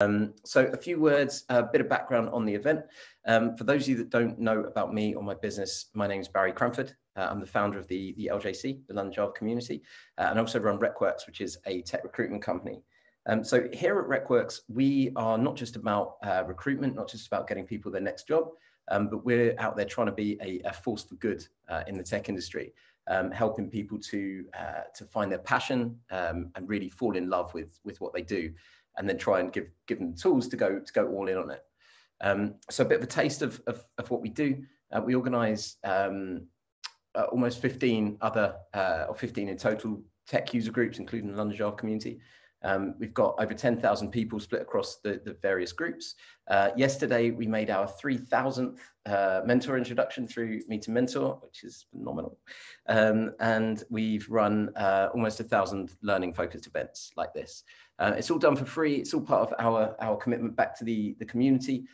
So a few words, a bit of background on the event. For those of you that don't know about me or my business, my name is Barry Cranford. I'm the founder of the LJC, the London Java community, and also run RecWorks, which is a tech recruitment company. So here at RecWorks, we are not just about recruitment, not just about getting people their next job, but we're out there trying to be a force for good in the tech industry, helping people to find their passion and really fall in love with what they do, and then try and give them the tools to go all in on it. So a bit of a taste of what we do. We organise almost 15 other, or 15 in total, tech user groups, including the London Java community. We've got over 10,000 people split across the various groups. Yesterday, we made our 3,000th mentor introduction through Meet and Mentor, which is phenomenal. And we've run almost 1,000 learning-focused events like this. It's all done for free. It's all part of our commitment back to the community.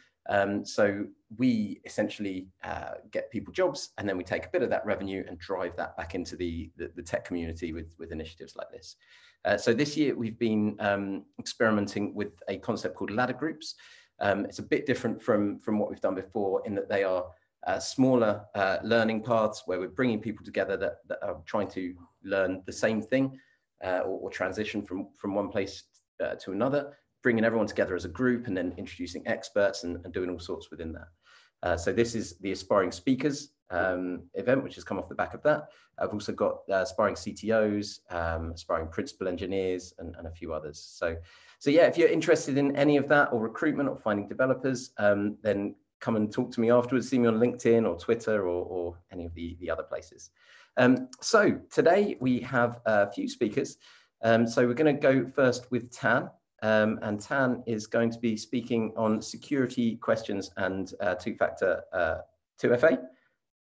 So we essentially get people jobs, and then we take a bit of that revenue and drive that back into the tech community with initiatives like this. So this year we've been experimenting with a concept called ladder groups. It's a bit different from what we've done before in that they are smaller learning paths where we're bringing people together that are trying to learn the same thing or transition from one place to another, bringing everyone together as a group and then introducing experts and doing all sorts within that. So this is the Aspiring Speakers event, which has come off the back of that. I've also got aspiring CTOs, aspiring principal engineers, and a few others. So yeah, if you're interested in any of that, or recruitment, or finding developers, then come and talk to me afterwards. See me on LinkedIn or Twitter or any of the other places. So today we have a few speakers. So we're going to go first with Tan. And Tan is going to be speaking on security questions and two-factor 2FA.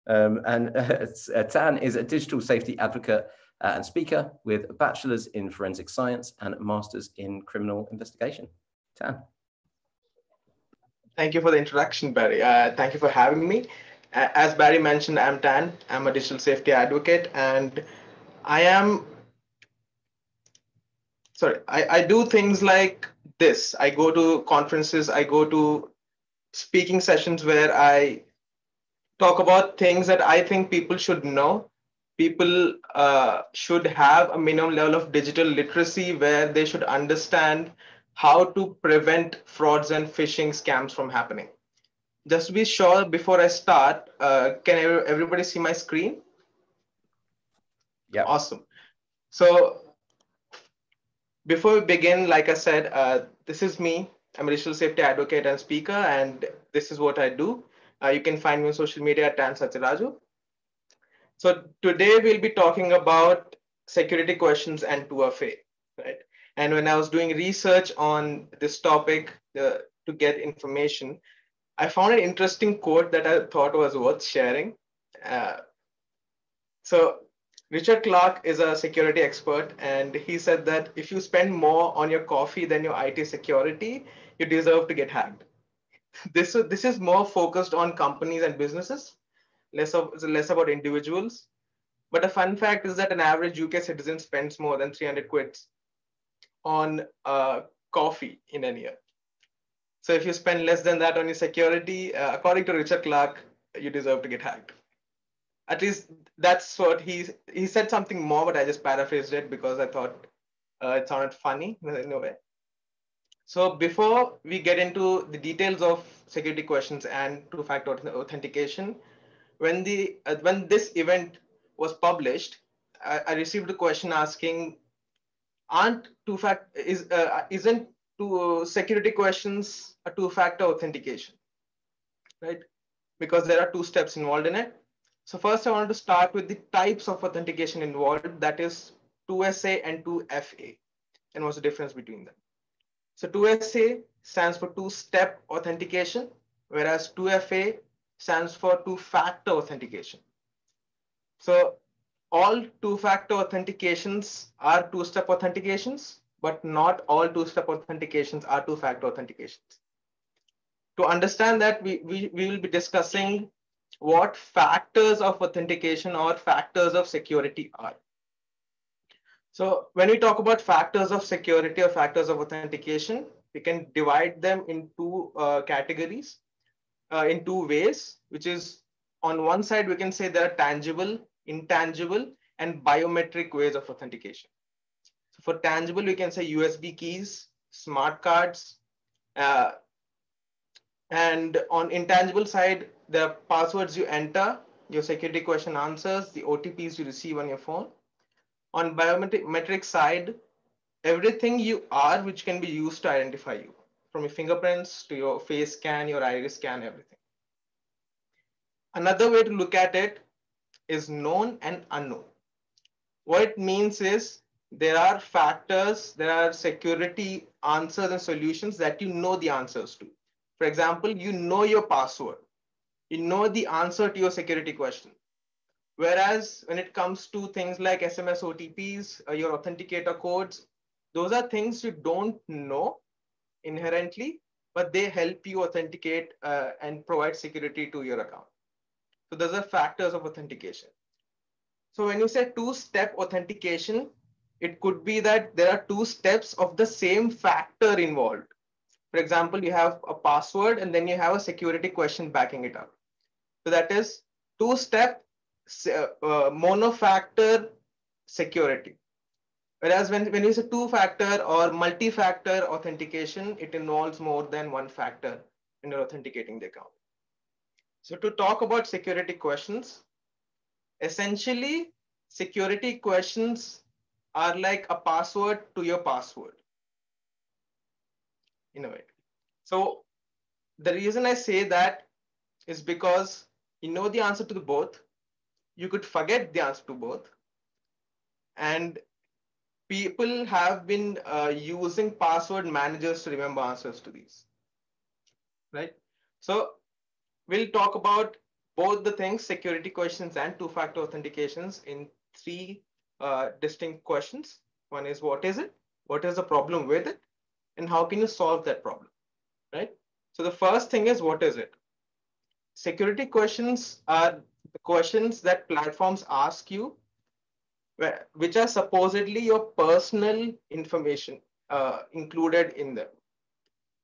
Tan is a digital safety advocate and speaker with a bachelor's in forensic science and a master's in criminal investigation. Tan. Thank you for the introduction, Barry. Thank you for having me. As Barry mentioned, I'm Tan. I'm a digital safety advocate, and I do things like this. I go to conferences, I go to speaking sessions where I talk about things that I think people should know. People should have a minimum level of digital literacy where they should understand how to prevent frauds and phishing scams from happening. Just to be sure, before I start, can everybody see my screen? Yeah. Awesome. So before we begin, like I said, this is me. I'm a digital safety advocate and speaker, and this is what I do. You can find me on social media at Sattiraju. So today we'll be talking about security questions and 2FA, right? And when I was doing research on this topic to get information, I found an interesting quote that I thought was worth sharing. So Richard Clarke is a security expert, and he said that if you spend more on your coffee than your IT security, you deserve to get hacked. This is more focused on companies and businesses, less about individuals. But a fun fact is that an average UK citizen spends more than 300 quid on coffee in a year. So if you spend less than that on your security, according to Richard Clarke, you deserve to get hacked. At least that's what he said. Something more, but I just paraphrased it because I thought it sounded funny in a way. So before we get into the details of security questions and two-factor authentication, when this event was published, I received a question asking, isn't security questions a two-factor authentication, right? Because there are two steps involved in it. So first, I wanted to start with the types of authentication involved, that is 2SA and 2FA, and what's the difference between them. So 2SA stands for two-step authentication, whereas 2FA stands for two-factor authentication. So all two-factor authentications are two-step authentications, but not all two-step authentications are two-factor authentications. To understand that, we will be discussing what factors of authentication or factors of security are. So when we talk about factors of security or factors of authentication, We can divide them in two categories, in two ways, which is on one side, we can say there are tangible, intangible, and biometric ways of authentication. So for tangible, we can say USB keys, smart cards, uh, and on intangible side, the passwords you enter, your security question answers, the OTPs you receive on your phone. On biometric side, everything you are, which can be used to identify you, from your fingerprints to your face scan, your iris scan, everything. Another way to look at it is known and unknown. What it means is there are factors, there are security answers and solutions that you know the answers to. For example, you know your password, you know the answer to your security question. Whereas when it comes to things like SMS OTPs, your authenticator codes, those are things you don't know inherently, but they help you authenticate and provide security to your account. So those are factors of authentication. So when you say two-step authentication, it could be that there are two steps of the same factor involved. For example, you have a password and then you have a security question backing it up. So that is two-step monofactor security. Whereas when you say two-factor or multi-factor authentication, it involves more than one factor when you're authenticating the account. So to talk about security questions, essentially, security questions are like a password to your password in a way. So the reason I say that is because you know the answer to the both, you could forget the answer to both, and people have been using password managers to remember answers to these, right? So we'll talk about both the things, security questions and two-factor authentications, in three distinct questions. One is what is it? What is the problem with it? And how can you solve that problem, right? So the first thing is what is it? Security questions are the questions that platforms ask you, which are supposedly your personal information included in them,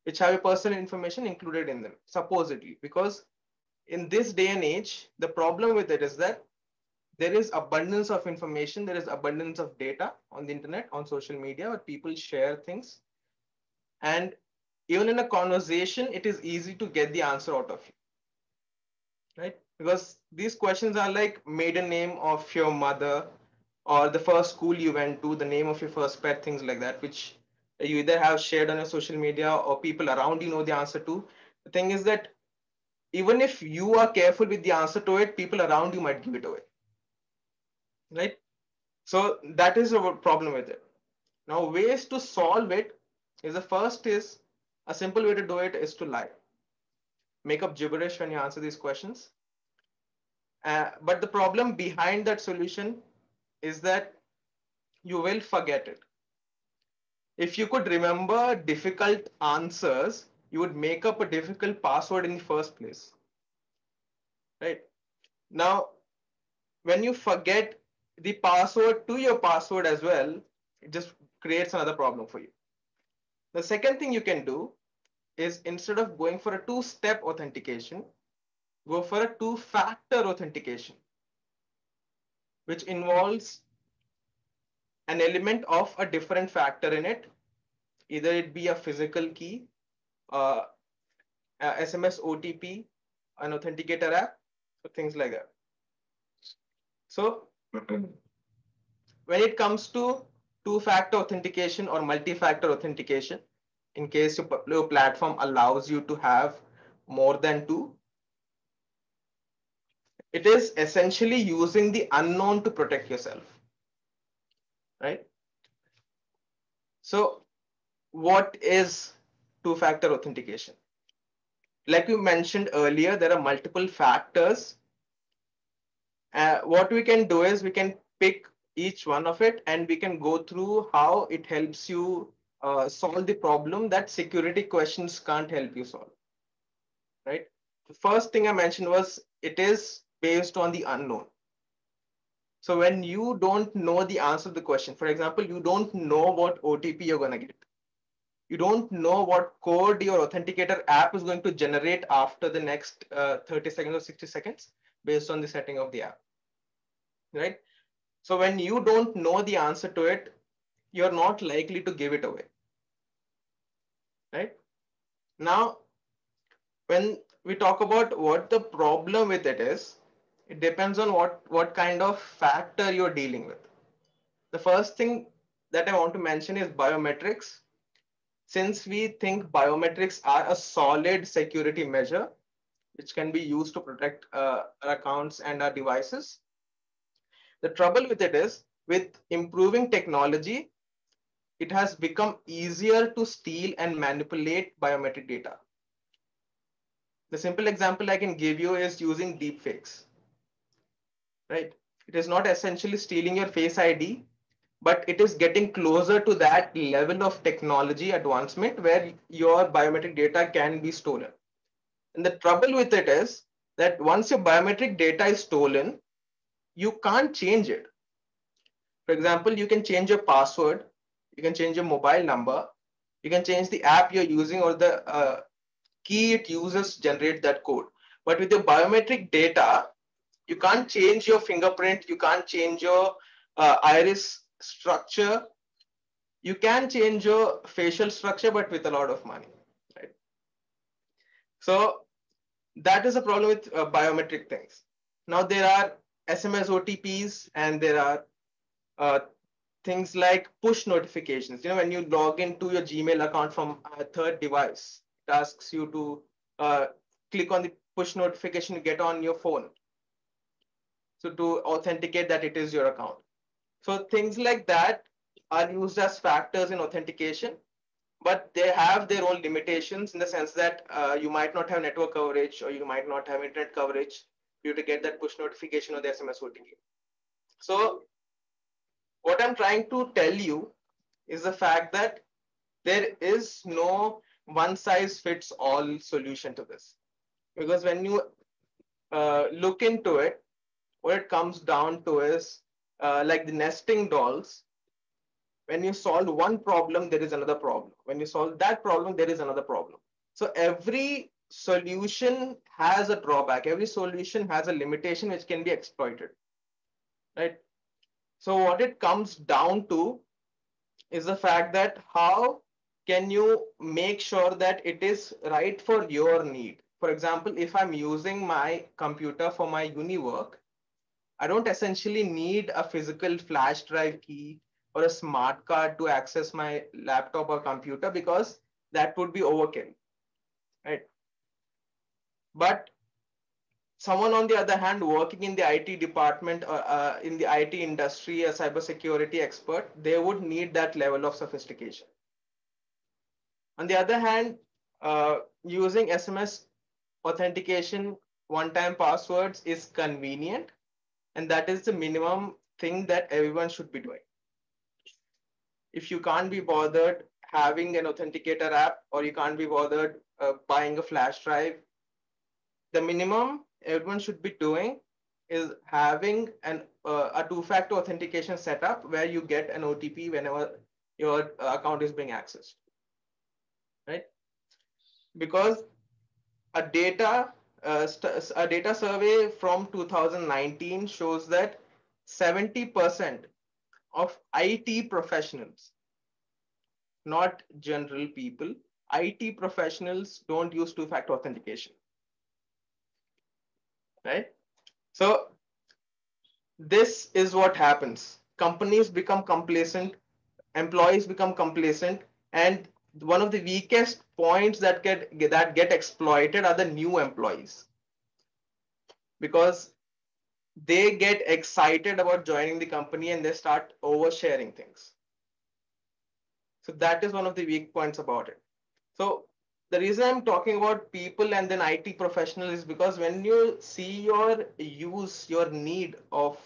which have your personal information included in them, supposedly, because in this day and age, the problem with it is that there is abundance of information, there is abundance of data on the internet, on social media, where people share things. And even in a conversation, it is easy to get the answer out of you, right? Because these questions are like maiden name of your mother, or the first school you went to, the name of your first pet, things like that, which you either have shared on your social media or people around you know the answer to. The thing is that even if you are careful with the answer to it, people around you might give it away, right? So that is a problem with it. Now, ways to solve it is, the first is, a simple way to do it is to lie. Make up gibberish when you answer these questions. But the problem behind that solution is that you will forget it. If you could remember difficult answers, you would make up a difficult password in the first place, right? Now, when you forget the password to your password as well, it just creates another problem for you. The second thing you can do is, instead of going for a two-step authentication, go for a two-factor authentication, which involves an element of a different factor in it. Either it be a physical key, uh, a SMS OTP, an authenticator app, so things like that. So when it comes to two-factor authentication or multi-factor authentication, in case your platform allows you to have more than two, it is essentially using the unknown to protect yourself, right? So what is two-factor authentication? Like we mentioned earlier, there are multiple factors. What we can do is we can pick each one of it and we can go through how it helps you solve the problem that security questions can't help you solve, right? The first thing I mentioned was it is based on the unknown. So when you don't know the answer to the question, for example, you don't know what OTP you're going to get, You don't know what code your Authenticator app is going to generate after the next 30 seconds or 60 seconds based on the setting of the app, right? So when you don't know the answer to it, you're not likely to give it away, right? Now, when we talk about what the problem with it is, it depends on what kind of factor you're dealing with. The first thing that I want to mention is biometrics. Since we think biometrics are a solid security measure, which can be used to protect our accounts and our devices, the trouble with it is, with improving technology, it has become easier to steal and manipulate biometric data. The simple example I can give you is using deepfakes, right? It is not essentially stealing your face ID, but it is getting closer to that level of technology advancement where your biometric data can be stolen. And the trouble with it is that once your biometric data is stolen, you can't change it. For example, you can change your password, you can change your mobile number, you can change the app you're using or the key it uses to generate that code. But with your biometric data, you can't change your fingerprint, you can't change your iris structure. You can change your facial structure, but with a lot of money, right? So that is a problem with biometric things. Now there are SMS OTPs and there are uh, things like push notifications. You know, when you log into your Gmail account from a third device, it asks you to click on the push notification you get on your phone. So to authenticate that it is your account. So things like that are used as factors in authentication, but they have their own limitations in the sense that you might not have network coverage or you might not have internet coverage for you to get that push notification or the SMS OTP. So what I'm trying to tell you is the fact that there is no one size fits all solution to this. Because when you look into it, what it comes down to is like the nesting dolls. When you solve one problem, there is another problem. When you solve that problem, there is another problem. So every solution has a drawback. Every solution has a limitation which can be exploited, right? So what it comes down to is the fact that how can you make sure that it is right for your need? For example, if I'm using my computer for my uni work, I don't essentially need a physical flash drive key or a smart card to access my laptop or computer because that would be overkill, right? But someone on the other hand working in the IT department or in the IT industry, a cybersecurity expert, they would need that level of sophistication. On the other hand, using SMS authentication, one-time passwords is convenient, and that is the minimum thing that everyone should be doing. If you can't be bothered having an Authenticator app or you can't be bothered buying a flash drive, the minimum everyone should be doing is having a two-factor authentication setup where you get an OTP whenever your account is being accessed, right? Because a data a data survey from 2019 shows that 70% of IT professionals, not general people, IT professionals don't use two-factor authentication, right? So this is what happens. Companies become complacent, employees become complacent, and one of the weakest points that get exploited are the new employees because they get excited about joining the company and they start oversharing things. So that is one of the weak points about it. So the reason I'm talking about people and then IT professional is because when you see your need of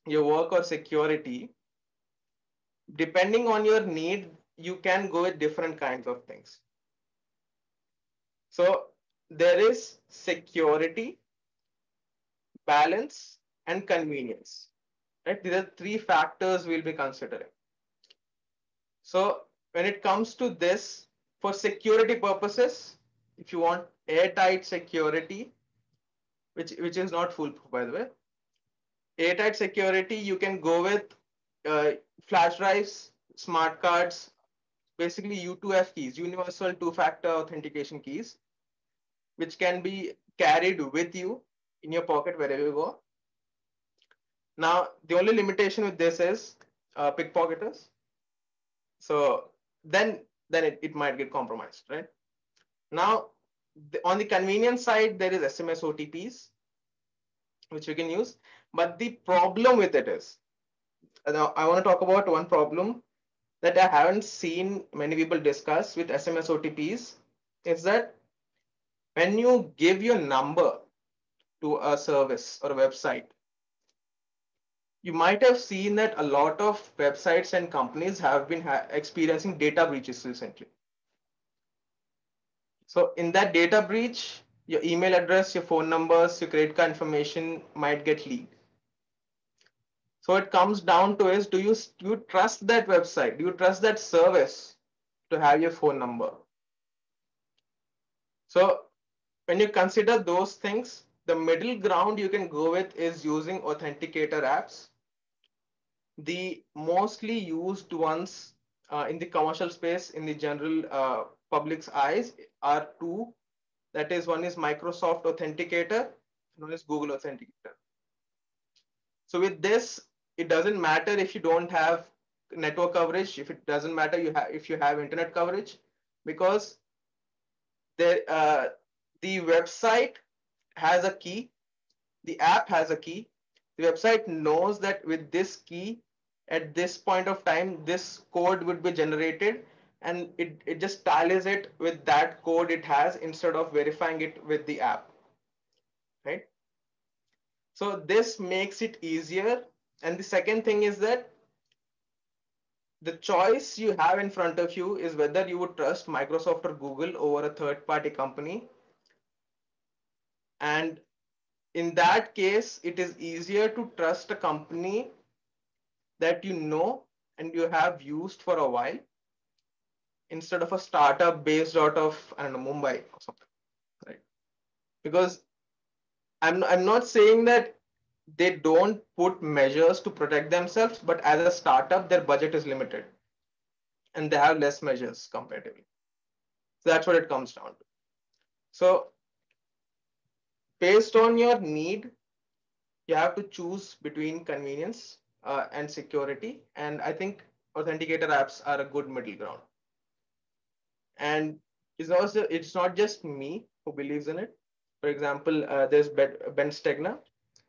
your work or security, depending on your need, you can go with different kinds of things. So there is security, balance, and convenience. Right? These are three factors we'll be considering. So when it comes to this, for security purposes, if you want airtight security, which is not foolproof, by the way, airtight security, you can go with uh, flash drives, smart cards, basically U2F keys, universal two-factor authentication keys, which can be carried with you in your pocket wherever you go. Now, the only limitation with this is pickpocketers. So then it might get compromised, right? Now, on the convenience side, there is SMS OTPs, which you can use. But the problem with it is, now I want to talk about one problem that I haven't seen many people discuss with SMS OTPs, is that when you give your number to a service or a website, you might have seen that a lot of websites and companies have been experiencing data breaches recently. So in that data breach, your email address, your phone numbers, your credit card information might get leaked. So it comes down to is, do you trust that website? Do you trust that service to have your phone number? So when you consider those things, the middle ground you can go with is using authenticator apps. The mostly used ones in the commercial space, in the general public's eyes, are two. That is, one is Microsoft Authenticator, and one is Google Authenticator. So with this, it doesn't matter if you don't have network coverage, if it doesn't matter if you have internet coverage, because the website has a key, the app has a key. The website knows that with this key, at this point of time, this code would be generated, and it just tallies it with that code it has instead of verifying it with the app, right? So this makes it easier. And the second thing is that the choice you have in front of you is whether you would trust Microsoft or Google over a third-party company. And in that case, it is easier to trust a company that you know and you have used for a while, instead of a startup based out of, I don't know, Mumbai or something, right? Because I'm not saying that they don't put measures to protect themselves, but as a startup, their budget is limited and they have less measures comparatively. So that's what it comes down to. So based on your need, you have to choose between convenience and security. And I think authenticator apps are a good middle ground. And it's not just me who believes in it. For example, there's Ben Stegner,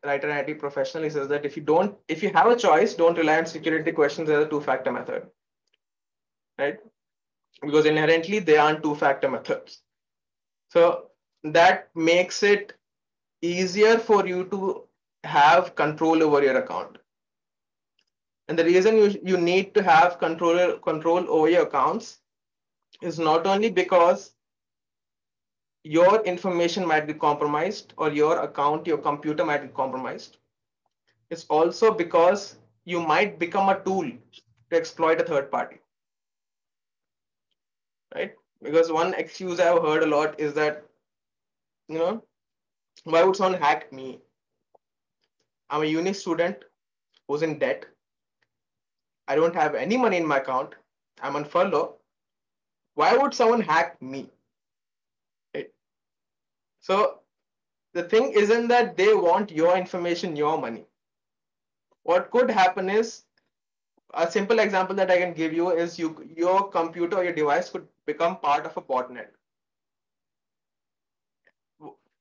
writer and IT professional. He says that if you have a choice, don't rely on security questions as a two-factor method, right? Because inherently they aren't two-factor methods. So that makes it easier for you to have control over your account. And the reason you need to have control over your accounts is not only because your information might be compromised or your account, your computer might be compromised. It's also because you might become a tool to exploit a third party, right? Because one excuse I've heard a lot is that, you know, why would someone hack me? I'm a uni student who's in debt. I don't have any money in my account. I'm on furlough. Why would someone hack me? Right? So the thing isn't that they want your information, your money. What could happen is, a simple example that I can give you is your computer or your device could become part of a botnet.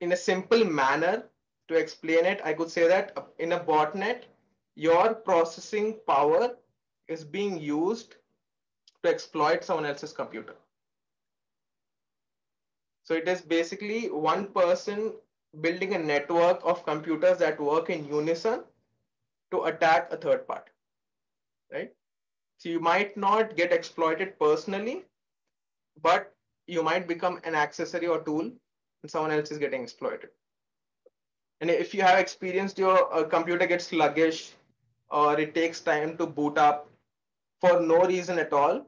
In a simple manner, to explain it, I could say that in a botnet, your processing power is being used to exploit someone else's computer. So it is basically one person building a network of computers that work in unison to attack a third party, right? So you might not get exploited personally, but you might become an accessory or tool and someone else is getting exploited. And if you have experienced your computer gets sluggish or it takes time to boot up for no reason at all,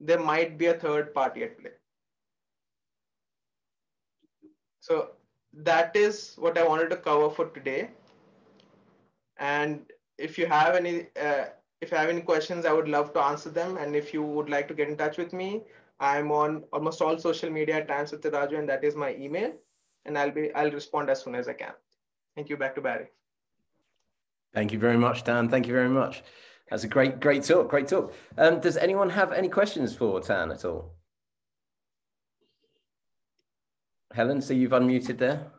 there might be a third party at play. So that is what I wanted to cover for today. And if you have any questions, I would love to answer them. And if you would like to get in touch with me, I'm on almost all social media at Sattiraju, and that is my email. And I'll respond as soon as I can. Thank you. Back to Barry. Thank you very much, Dan. Thank you very much. That's a great talk. Great talk. Does anyone have any questions for Tan at all? Helen, so you've unmuted there.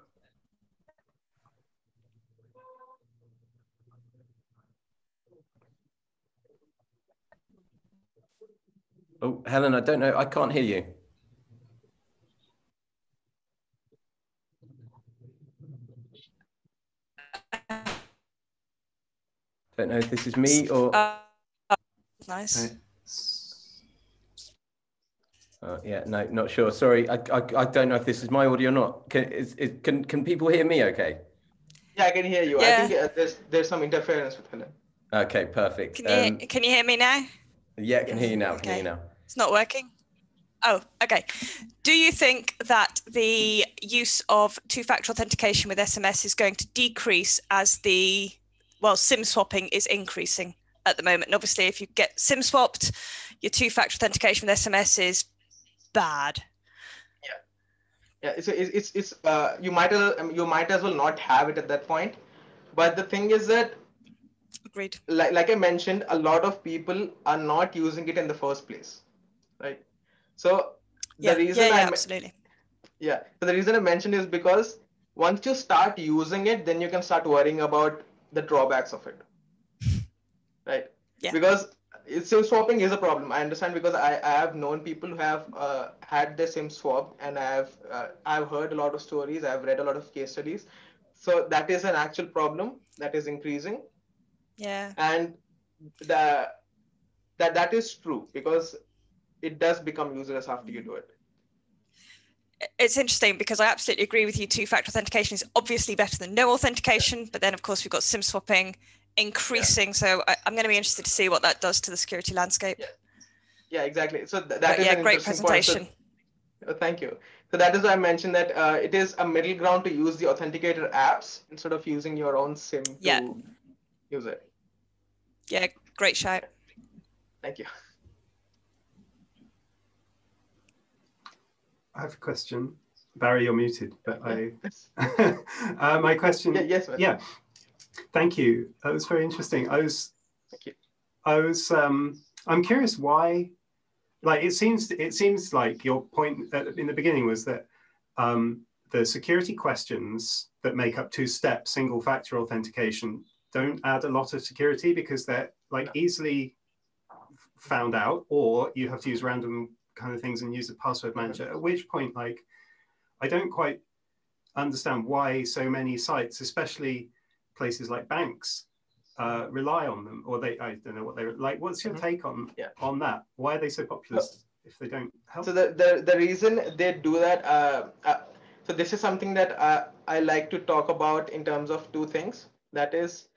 Oh, Helen, I don't know. I can't hear you. Don't know if this is me or... Nice. Yeah, no, not sure. Sorry, I don't know if this is my audio or not. Can people hear me okay? Yeah, I can hear you. Yeah. I think there's some interference with Helen. Okay, perfect. Can you hear me now? Yeah, I can hear you now. Okay. Can hear you now. It's not working? Oh, okay. Do you think that the use of two-factor authentication with SMS is going to decrease as SIM swapping is increasing at the moment? And obviously, if you get SIM swapped, your two-factor authentication with SMS is bad. Yeah. So it's you might as well not have it at that point. But the thing is that, agreed. Like I mentioned, a lot of people are not using it in the first place, right? So the reason absolutely. Yeah. So the reason I mentioned is because once you start using it, then you can start worrying about the drawbacks of it, right? Yeah. Because SIM swapping is a problem. I understand, because I have known people who have had their SIM swapped, and I've heard a lot of stories. I've read a lot of case studies. So that is an actual problem that is increasing. Yeah. And that is true, because it does become useless after you do it. It's interesting because I absolutely agree with you. Two-factor authentication is obviously better than no authentication, but then of course we've got SIM swapping increasing. So I'm going to be interested to see what that does to the security landscape. Yeah, exactly. So that is an great interesting presentation. Point. So, thank you. So that is why I mentioned that it is a middle ground to use the Authenticator apps instead of using your own SIM to use it. Yeah, great shout. Thank you. I have a question. Barry, you're muted, but my question. Yes. Yeah. Thank you. That was very interesting. I'm curious why. Like it seems like your point in the beginning was that the security questions that make up two-step single-factor authentication don't add a lot of security because they're like easily found out, or you have to use random kind of things and use a password manager, at which point, like, I don't quite understand why so many sites, especially places like banks, rely on them, or I don't know what they're like. What's your take on that? Why are they so popular if they don't help? So the reason they do that, so this is something that I like to talk about in terms of two things. That is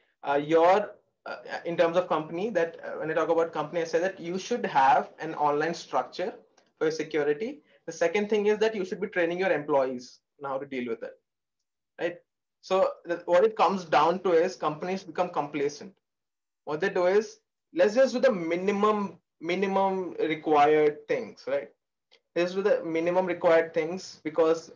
in terms of company, that when I talk about company, I say that you should have an online structure for security. The second thing is that you should be training your employees on how to deal with it, right? So what it comes down to is companies become complacent. What they do is, let's just do the minimum required things, right? Let's do the minimum required things because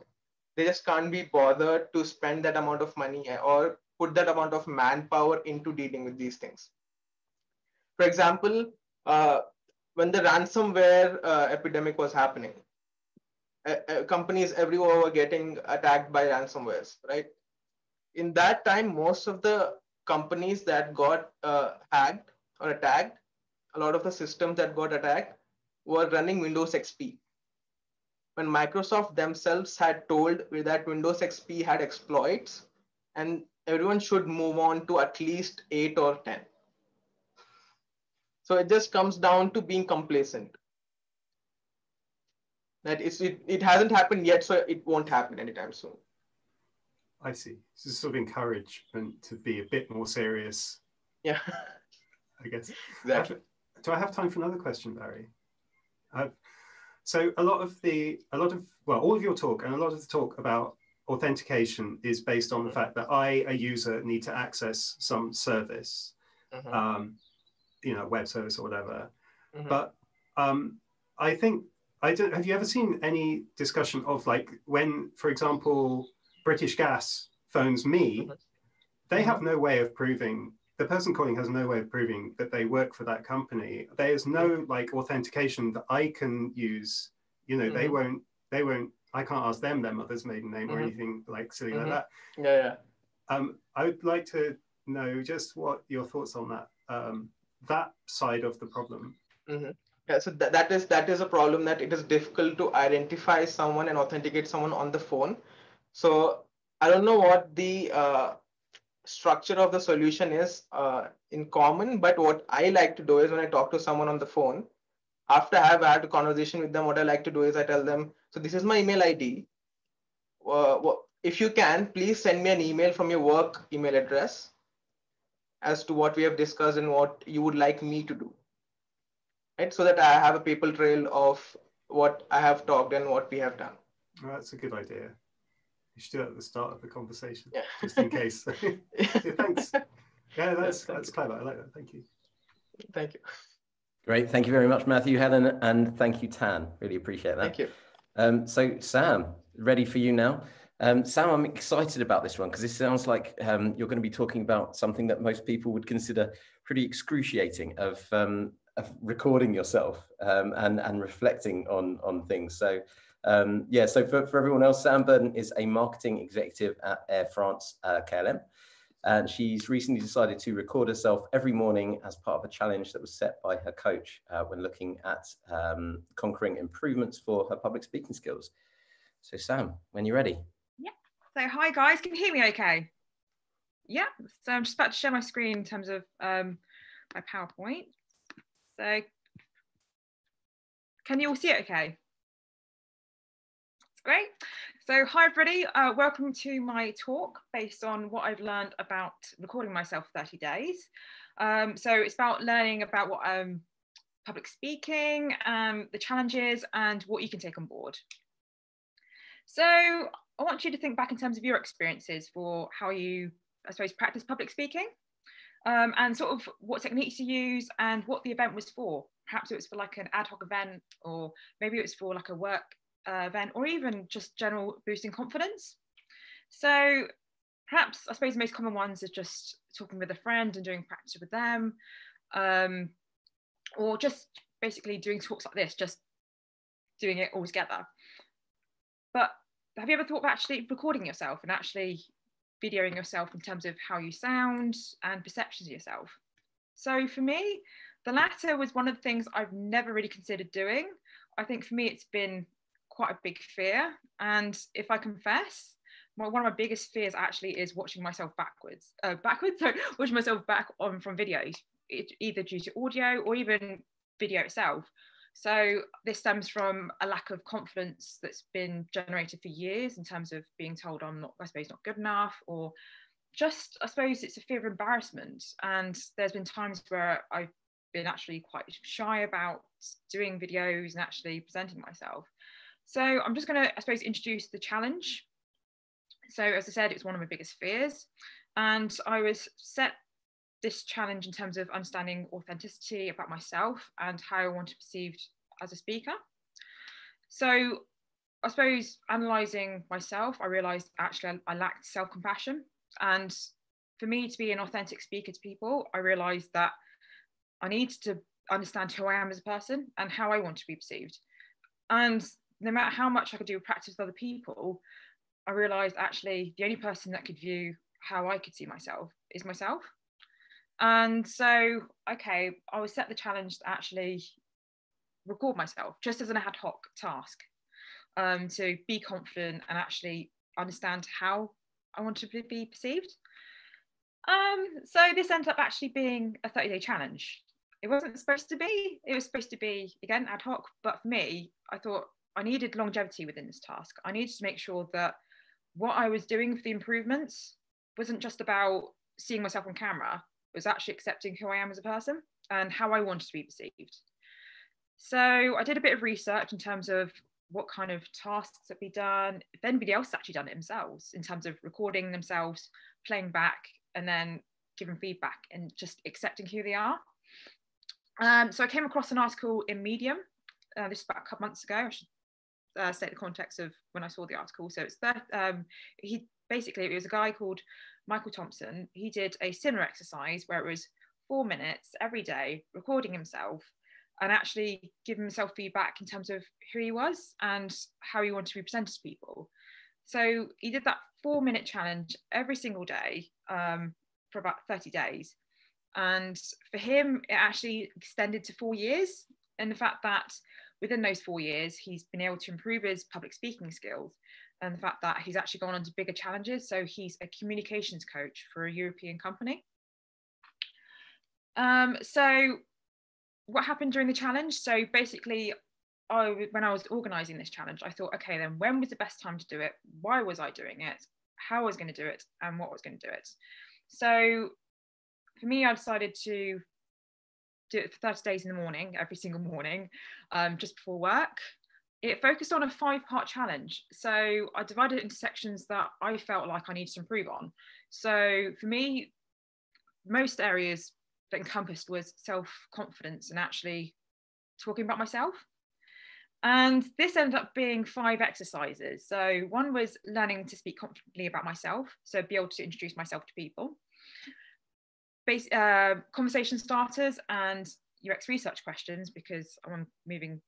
they just can't be bothered to spend that amount of money or put that amount of manpower into dealing with these things. For example, when the ransomware epidemic was happening, companies everywhere were getting attacked by ransomwares, right? In that time, most of the companies that got hacked or attacked, a lot of the systems that got attacked were running Windows XP. When Microsoft themselves had told that Windows XP had exploits and everyone should move on to at least 8 or 10. So it just comes down to being complacent. That it hasn't happened yet, so it won't happen anytime soon. I see. This is sort of encouragement to be a bit more serious. Yeah. I guess. Exactly. Do I have time for another question, Barry? So all of your talk and a lot of the talk about authentication is based on the fact that I, a user, need to access some service, web service or whatever. But I think, have you ever seen any discussion of like when, for example, British Gas phones me, they have no way of proving, the person calling has no way of proving that they work for that company. There's no like authentication that I can use. They won't, I can't ask them their mother's maiden name or anything like silly like that. I would like to know just what your thoughts on that, that side of the problem. Yeah, so that is a problem, that it is difficult to identify someone and authenticate someone on the phone. So I don't know what the structure of the solution is in common, but what I like to do is when I talk to someone on the phone, after I have had a conversation with them, what I like to do is I tell them, so this is my email ID. If you can, please send me an email from your work email address as to what we have discussed and what you would like me to do. Right? So that I have a paper trail of what I have talked and what we have done. Well, that's a good idea. You should do it at the start of the conversation, just in case. Thanks. Yeah, that's clever. I like that. Thank you. Thank you. Great. Thank you very much, Matthew, Helen, and thank you, Tan. Really appreciate that. Thank you. So Sam, ready for you now. Sam, I'm excited about this one because this sounds like you're going to be talking about something that most people would consider pretty excruciating, of recording yourself and reflecting on things. So so for everyone else, Sam Burden is a marketing executive at Air France KLM. And she's recently decided to record herself every morning as part of a challenge that was set by her coach when looking at conquering improvements for her public speaking skills. So Sam, when you're ready. Yeah. So hi guys, can you hear me okay? Yeah. So I'm just about to share my screen in terms of my PowerPoint. So can you all see it okay? That's great. So hi everybody, welcome to my talk based on what I've learned about recording myself for 30 days. So it's about learning about what public speaking, the challenges and what you can take on board. So I want you to think back in terms of your experiences for how you, I suppose, practice public speaking, and sort of what techniques you use and what the event was for. Perhaps it was for like an ad hoc event, or maybe it was for like a work event, or even just general boosting confidence. So perhaps, I suppose the most common ones are just talking with a friend and doing practice with them, or just basically doing talks like this, just doing it all together. But have you ever thought of actually recording yourself and actually videoing yourself in terms of how you sound and perceptions of yourself? So for me, the latter was one of the things I've never really considered doing. I think for me, it's been quite a big fear. And if I confess, one of my biggest fears actually is watching myself watching myself back on from videos, either due to audio or even video itself. So this stems from a lack of confidence that's been generated for years in terms of being told I'm not, I suppose, not good enough, or just, I suppose it's a fear of embarrassment. And there's been times where I've been actually quite shy about doing videos and actually presenting myself. So I'm just going to, I suppose, introduce the challenge. So as I said, it's one of my biggest fears. And I was set this challenge in terms of understanding authenticity about myself and how I want to be perceived as a speaker. So I suppose analysing myself, I realised actually I lacked self-compassion. And for me to be an authentic speaker to people, I realised that I need to understand who I am as a person and how I want to be perceived. And no matter how much I could do practice with other people, I realised actually the only person that could view how I could see myself is myself. And so, okay, I was set the challenge to actually record myself just as an ad hoc task, to be confident and actually understand how I want to be perceived. So this ended up actually being a 30-day challenge. It wasn't supposed to be, it was supposed to be, again, ad hoc, but for me, I thought I needed longevity within this task. I needed to make sure that what I was doing for the improvements wasn't just about seeing myself on camera, it was actually accepting who I am as a person and how I wanted to be perceived. So I did a bit of research in terms of what kind of tasks that be done, if anybody else has actually done it themselves, in terms of recording themselves, playing back, and then giving feedback and just accepting who they are. So I came across an article in Medium. This is about a couple months ago. I should state the context of when I saw the article. So it's that it was a guy called Michael Thompson. He did a similar exercise where it was 4 minutes every day, recording himself and actually giving himself feedback in terms of who he was and how he wanted to be presented to people. So he did that 4-minute challenge every single day for about 30 days. And for him, it actually extended to 4 years. And the fact that within those 4 years, he's been able to improve his public speaking skills, and the fact that he's actually gone on to bigger challenges. So he's a communications coach for a European company. So what happened during the challenge? So basically, when I was organising this challenge, I thought, okay, then when was the best time to do it? Why was I doing it? How I was going to do it? And what was going to do it? So for me, I decided to do it for 30 days in the morning, every single morning, just before work. It focused on a 5-part challenge. So I divided it into sections that I felt like I needed to improve on. So for me, most areas that encompassed was self-confidence and actually talking about myself. And this ended up being 5 exercises. So one was learning to speak confidently about myself, so be able to introduce myself to people. Conversation starters and UX research questions, because I'm moving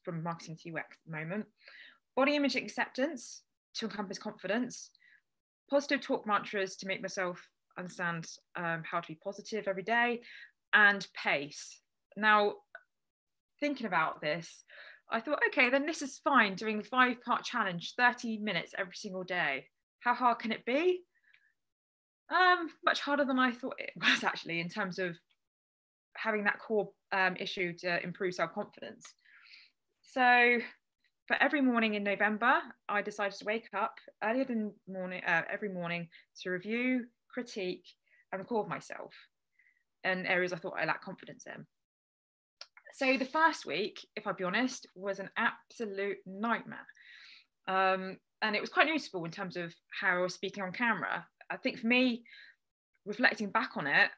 from marketing to UX at the moment. Body image acceptance to encompass confidence. Positive talk mantras to make myself understand how to be positive every day. And pace. Now, thinking about this, I thought, okay, then this is fine, doing a 5-part challenge, 30 minutes every single day. How hard can it be? Much harder than I thought it was, actually, in terms of having that core issue to improve self-confidence. So for every morning in November, I decided to wake up earlier than every morning to review, critique, and record myself in areas I thought I lacked confidence in. So the first week, if I'll be honest, was an absolute nightmare. And it was quite noticeable in terms of how I was speaking on camera. I think for me, reflecting back on it,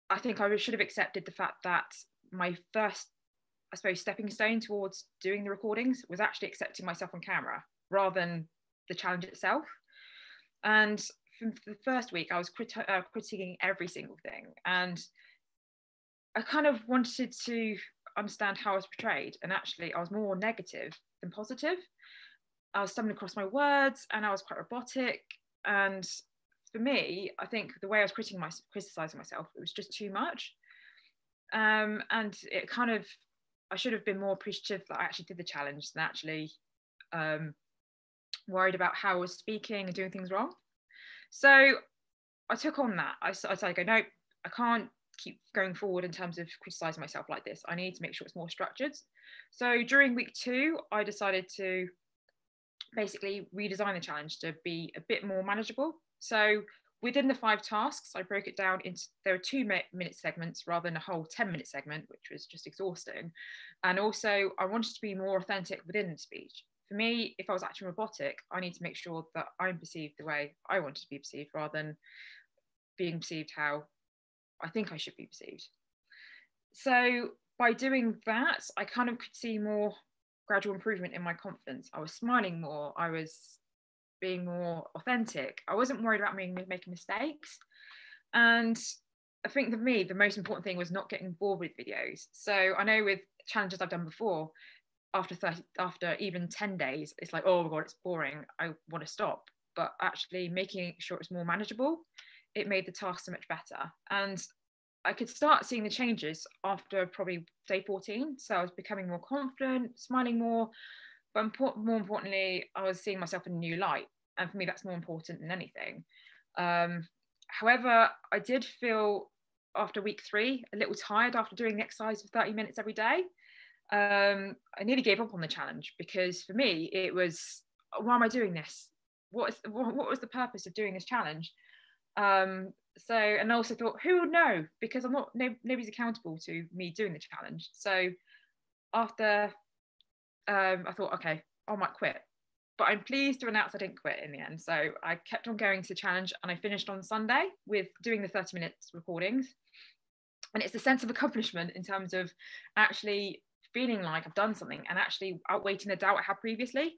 I think I should have accepted the fact that my first, I suppose, stepping stone towards doing the recordings was actually accepting myself on camera rather than the challenge itself. And for the first week, I was critiquing every single thing. And I kind of wanted to understand how I was portrayed. And actually, I was more negative than positive. I was stumbling across my words and I was quite robotic. And for me, I think the way I was criticizing myself, it was just too much. And it kind of, I should have been more appreciative that I actually did the challenge than actually worried about how I was speaking and doing things wrong. So I took on that. I started to go, no, I can't keep going forward in terms of criticizing myself like this. I need to make sure it's more structured. So during week 2, I decided to basically redesign the challenge to be a bit more manageable. So within the 5 tasks, I broke it down into, there are 2-minute segments rather than a whole 10-minute segment, which was just exhausting. And also I wanted to be more authentic within the speech. For me, if I was acting robotic, I need to make sure that I'm perceived the way I wanted to be perceived rather than being perceived how I think I should be perceived. So by doing that, I kind of could see more gradual improvement in my confidence. I was smiling more. I was being more authentic. I wasn't worried about making mistakes. And I think for me, the most important thing was not getting bored with videos. So I know with challenges I've done before, after even 10 days, it's like, oh my God, it's boring. I want to stop. But actually making sure it's more manageable, it made the task so much better. And I could start seeing the changes after probably day 14. So I was becoming more confident, smiling more, but more importantly, I was seeing myself in a new light. And for me, that's more important than anything. However, I did feel after week 3, a little tired after doing the exercise for 30 minutes every day. I nearly gave up on the challenge because for me, it was, why am I doing this? What was the purpose of doing this challenge? So, and I also thought, who would know? Because I'm not, nobody's accountable to me doing the challenge. So after I thought, okay, I might quit. But I'm pleased to announce I didn't quit in the end. So I kept on going to the challenge, and I finished on Sunday with doing the 30 minutes recordings. And it's the sense of accomplishment in terms of actually feeling like I've done something and actually outweighing the doubt I had previously.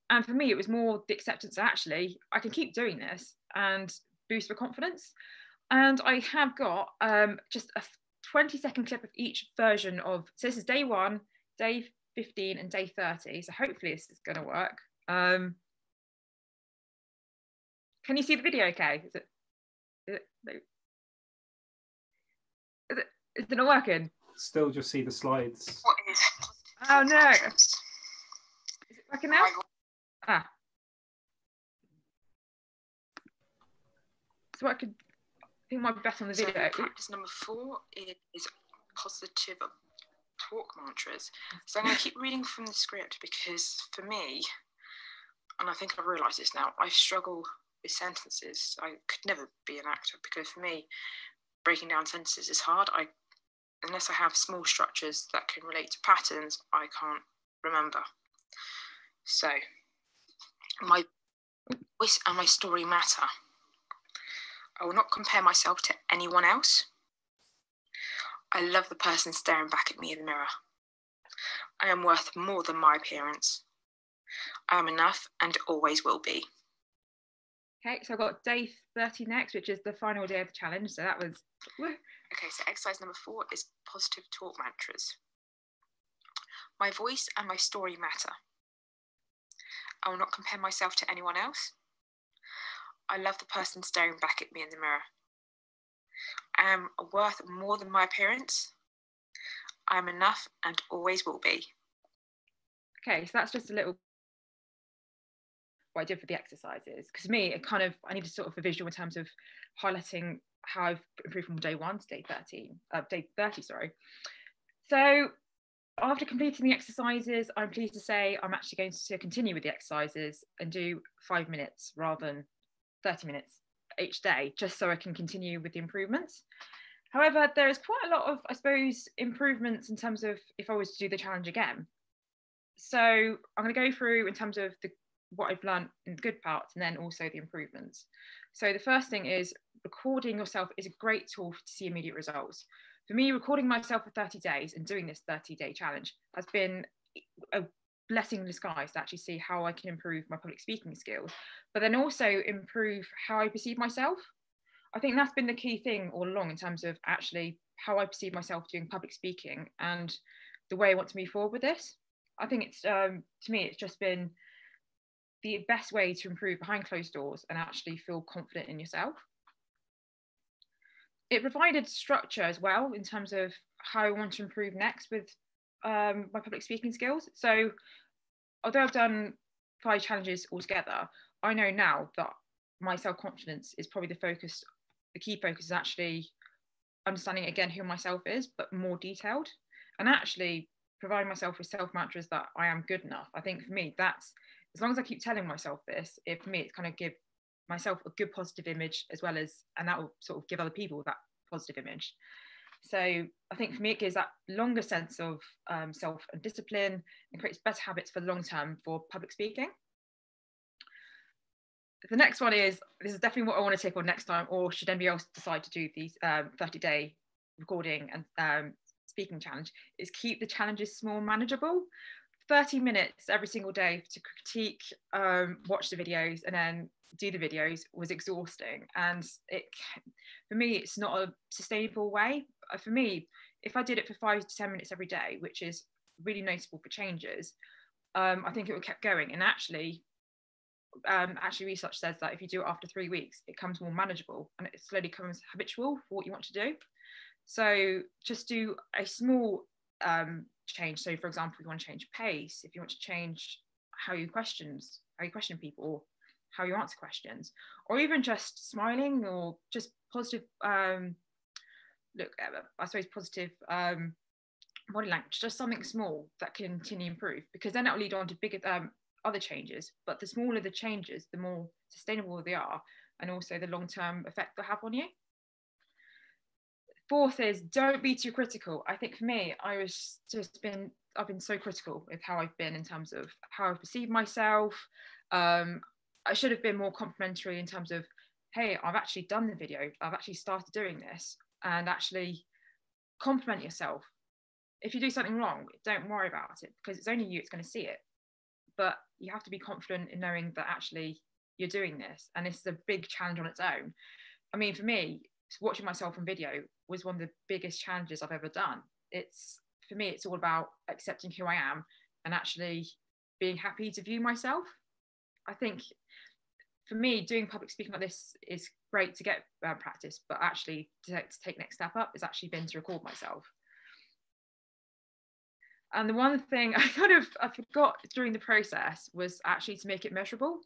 And for me, it was more the acceptance that actually I can keep doing this and boost my confidence. And I have got just a 20-second clip of each version of, so this is day 1, day 15 and day 30. So hopefully this is going to work. Can you see the video okay? Is it not working? Still just see the slides. Oh no. Is it working now? Ah. So I think might be better on the video. So practice number 4 is positive talk mantras. So I'm going to keep reading from the script because for me, and I think I've realised this now, I struggle with sentences. I could never be an actor because for me, breaking down sentences is hard. Unless I have small structures that can relate to patterns, I can't remember. So, my voice and my story matter. I will not compare myself to anyone else. I love the person staring back at me in the mirror. I am worth more than my appearance. I am enough and always will be. Okay, so I've got day 30 next, which is the final day of the challenge. So that was... Okay, so exercise number 4 is positive talk mantras. My voice and my story matter. I will not compare myself to anyone else. I love the person staring back at me in the mirror. I am worth more than my appearance. I am enough and always will be. Okay, so that's just a little what I did for the exercises. Because for me, I needed sort of a visual in terms of highlighting how I've improved from day 1 to day 30, sorry. So after completing the exercises, I'm pleased to say I'm actually going to continue with the exercises and do 5 minutes rather than 30 minutes each day, just so I can continue with the improvements. However, there is quite a lot of, I suppose, improvements in terms of if I was to do the challenge again. So I'm going to go through in terms of what I've learned in the good parts and then also the improvements. So the first thing is recording yourself is a great tool to see immediate results. For me, recording myself for 30 days and doing this 30-day challenge has been a blessing in disguise to actually see how I can improve my public speaking skills, but then also improve how I perceive myself. I think that's been the key thing all along in terms of actually how I perceive myself doing public speaking and the way I want to move forward with this. I think it's, to me, it's just been the best way to improve behind closed doors and actually feel confident in yourself. It provided structure as well in terms of how I want to improve next with my public speaking skills. So although I've done 5 challenges altogether, I know now that my self-confidence is probably the key focus is actually understanding again who myself is, but more detailed, and actually providing myself with self-mantras that I am good enough. I think for me, that's, as long as I keep telling myself this, for me, it's kind of give myself a good positive image as well as, and that will sort of give other people that positive image. So I think for me, it gives that longer sense of self and discipline and creates better habits for the long term for public speaking. The next one is, this is definitely what I want to take on next time, or should anybody else decide to do these 30-day recording and speaking challenge, is keep the challenges small and manageable. 30 minutes every single day to critique, watch the videos and then do the videos was exhausting. And for me, it's not a sustainable way. For me, if I did it for 5 to 10 minutes every day, which is really noticeable for changes, I think it would keep going. And actually research says that if you do it after 3 weeks, it becomes more manageable and it slowly becomes habitual for what you want to do. So just do a small change. So for example, if you want to change pace, if you want to change how you question people, or how you answer questions, or even just smiling or just positive positive body language, just something small that can continue to improve, because then that'll lead on to bigger other changes. But the smaller the changes, the more sustainable they are, and also the long-term effect they'll have on you. fourth is don't be too critical. I think for me, I've been so critical with how I've been in terms of how I perceive myself. I should have been more complimentary in terms of, hey, I've actually done the video, I've actually started doing this, and actually compliment yourself. If you do something wrong, don't worry about it, because it's only you that's going to see it. But you have to be confident in knowing that actually you're doing this, and this is a big challenge on its own. I mean, for me, watching myself on video was one of the biggest challenges I've ever done. For me, it's all about accepting who I am and actually being happy to view myself. I think for me, doing public speaking like this is great to get practice, but actually to take next step up has actually been to record myself. And the one thing I forgot during the process was actually to make it measurable.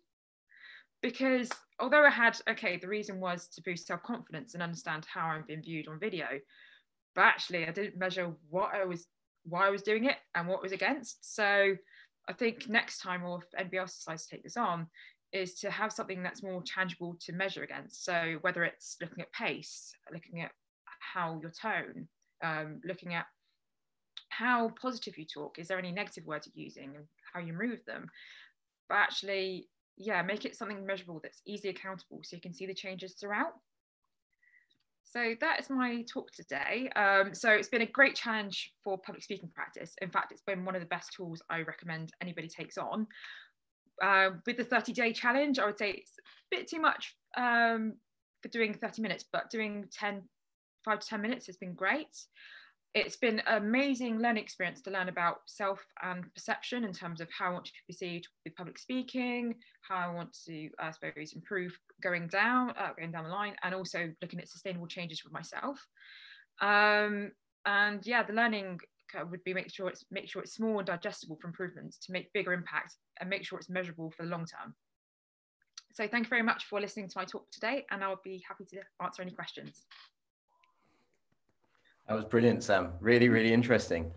Because although I had, the reason was to boost self-confidence and understand how I'm being viewed on video, but actually I didn't measure why I was doing it and what was against. So I think next time, or if anybody else decides to take this on, is to have something that's more tangible to measure against. So whether it's looking at pace, looking at how your tone, looking at how positive you talk, is there any negative words you're using and how you remove them, but actually, make it something measurable that's easily accountable so you can see the changes throughout. So that is my talk today. So it's been a great challenge for public speaking practice. In fact, it's been one of the best tools I recommend anybody takes on. With the 30-day challenge, I would say it's a bit too much for doing 30 minutes, but doing 5 to 10 minutes has been great. It's been an amazing learning experience to learn about self and perception in terms of how I want to be perceived with public speaking, how I want to, I suppose, improve going down the line, and also looking at sustainable changes with myself. And the learning would be make sure it's small and digestible for improvements to make bigger impact, and make sure it's measurable for the long term. So thank you very much for listening to my talk today, and I'll be happy to answer any questions. That was brilliant, Sam. Really, really interesting.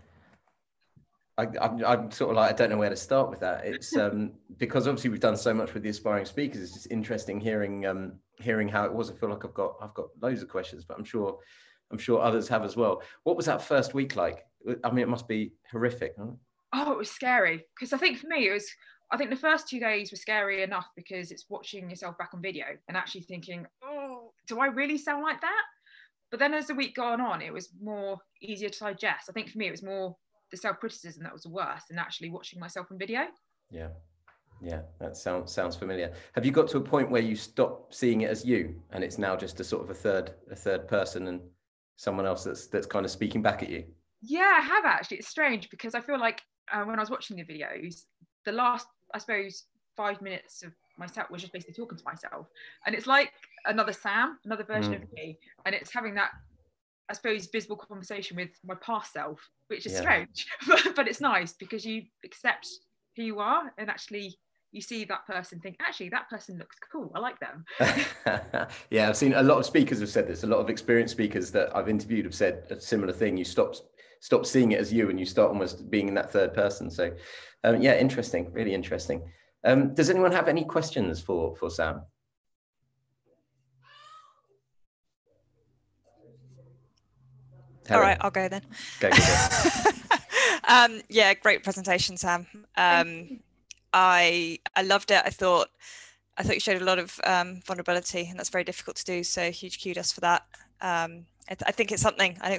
I'm sort of like, I don't know where to start with that. It's because obviously we've done so much with the aspiring speakers. It's just interesting hearing how it was. I feel like I've got loads of questions, but I'm sure others have as well. What was that first week like? I mean, it must be horrific, huh? Oh, it was scary, because I think for me I think the first 2 days were scary enough because it's watching yourself back on video and actually thinking, oh, do I really sound like that? But then as the week gone on, it was more easier to digest. I think for me, it was more the self-criticism that was the worst than actually watching myself on video. Yeah, that sounds familiar. Have you got to a point where you stop seeing it as you, and it's now just a sort of a third person and someone else that's kind of speaking back at you? Yeah, I have actually. It's strange because I feel like when I was watching the videos, the last, I suppose, 5 minutes of myself was just basically talking to myself, and it's like another Sam, another version of me, and it's having that, I suppose, visible conversation with my past self, which is strange, but it's nice because you accept who you are, and actually you see that person, think, actually that person looks cool, I like them. Yeah, I've seen a lot of speakers have said this. A lot of experienced speakers that I've interviewed have said a similar thing. You stop seeing it as you, and you start almost being in that third person. So interesting, really interesting. Does anyone have any questions for Sam? Hello. All right, I'll go then. Go. Yeah, great presentation, Sam. I loved it. I thought you showed a lot of vulnerability, and that's very difficult to do. So huge kudos for that. I think it's something. I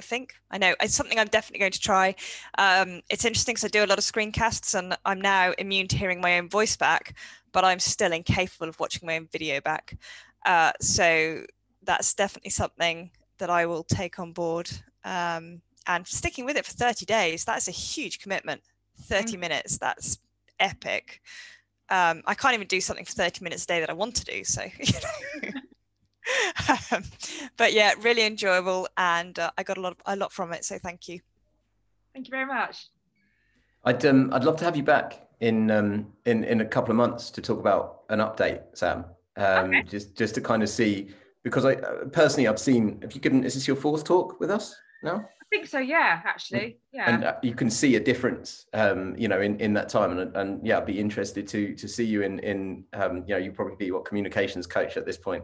know it's something I'm definitely going to try. It's interesting because I do a lot of screencasts, and I'm now immune to hearing my own voice back, but I'm still incapable of watching my own video back. So that's definitely something that I will take on board. And sticking with it for 30 days, that's a huge commitment. 30 minutes, that's epic. I can't even do something for 30 minutes a day that I want to do. So, but yeah, really enjoyable, and I got a lot from it. So thank you. Thank you very much. I'd love to have you back in a couple of months to talk about an update, Sam. Okay. Just to kind of see, because I personally, I've seen. Have you given? Is this your fourth talk with us now? think so, yeah, actually, yeah. And you can see a difference, you know, in that time, and yeah, I'd be interested to see you in you know, you probably be communications coach at this point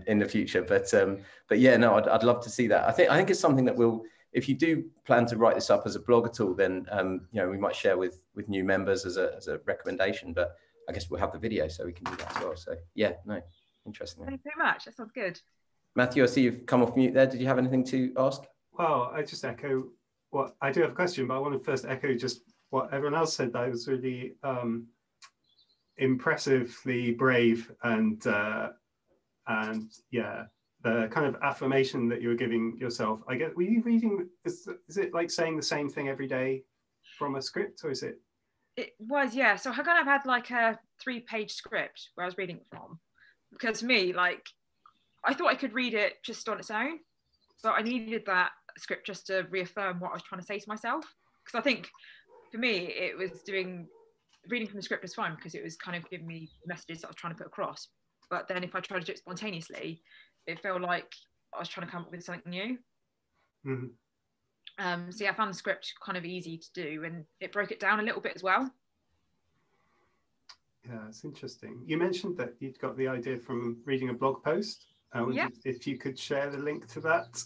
in the future, but yeah, no, I'd love to see that. I think it's something that we'll, if you do plan to write this up as a blog at all, then you know, we might share with new members as a recommendation, but I guess we'll have the video so we can do that as well. So yeah, no, interesting. Thank you very much, that sounds good. Matthew, I see you've come off mute there. Did you have anything to ask? Well, I just echo what I do have a question, but I want to first echo just what everyone else said. That was really impressively brave, and yeah, the kind of affirmation that you were giving yourself. I guess, were you reading? Is it like saying the same thing every day from a script, or is it? It was, yeah. So I kind of had like a 3-page script where I was reading it from, because for me, like, I thought I could read it just on its own, but I needed that script just to reaffirm what I was trying to say to myself. Because I think for me, it was reading from the script was fine because it was kind of giving me messages that I was trying to put across. But then if I tried to do it spontaneously, it felt like I was trying to come up with something new. Mm-hmm. So yeah, I found the script kind of easy to do, and it broke it down a little bit as well. Yeah, it's interesting. You mentioned that you'd got the idea from reading a blog post. Yeah. If you could share the link to that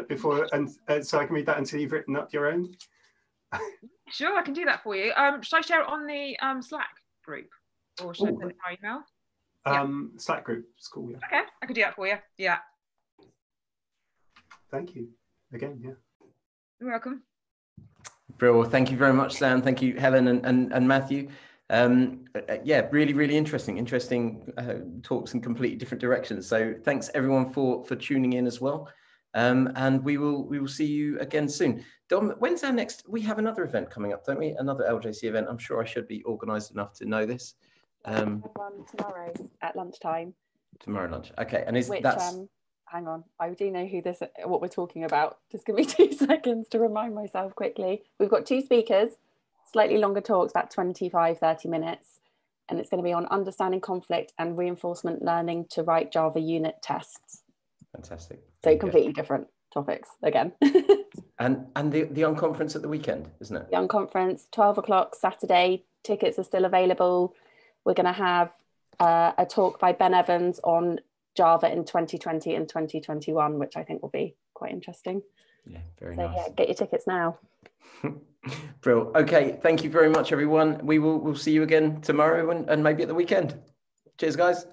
before, and so I can read that until you've written up your own. Sure, I can do that for you. Should I share it on the Slack group, or should I send it by email? Slack group, it's cool. Yeah. Okay, I could do that for you. Yeah. Thank you again. Yeah. You're welcome. Brill, thank you very much, Sam. Thank you, Helen and Matthew. Yeah, really interesting talks in completely different directions. So thanks everyone for tuning in as well. And we will see you again soon. Dom, when's our next? We have another event coming up, don't we? Another LJC event. I'm sure I should be organised enough to know this. One tomorrow at lunchtime. Tomorrow lunch. Okay, and that's hang on, I do know what we're talking about. Just give me 2 seconds to remind myself quickly. We've got 2 speakers, slightly longer talks, about 25-30 minutes, and it's going to be on understanding conflict and reinforcement learning to write Java unit tests. Fantastic. So completely different topics again. and the unconference at the weekend, isn't it? The unconference, 12 o'clock Saturday. Tickets are still available. We're going to have a talk by Ben Evans on Java in 2020 and 2021, which I think will be quite interesting. Yeah, very nice. Yeah, get your tickets now. Brilliant. Okay, thank you very much, everyone. We'll see you again tomorrow and maybe at the weekend. Cheers, guys.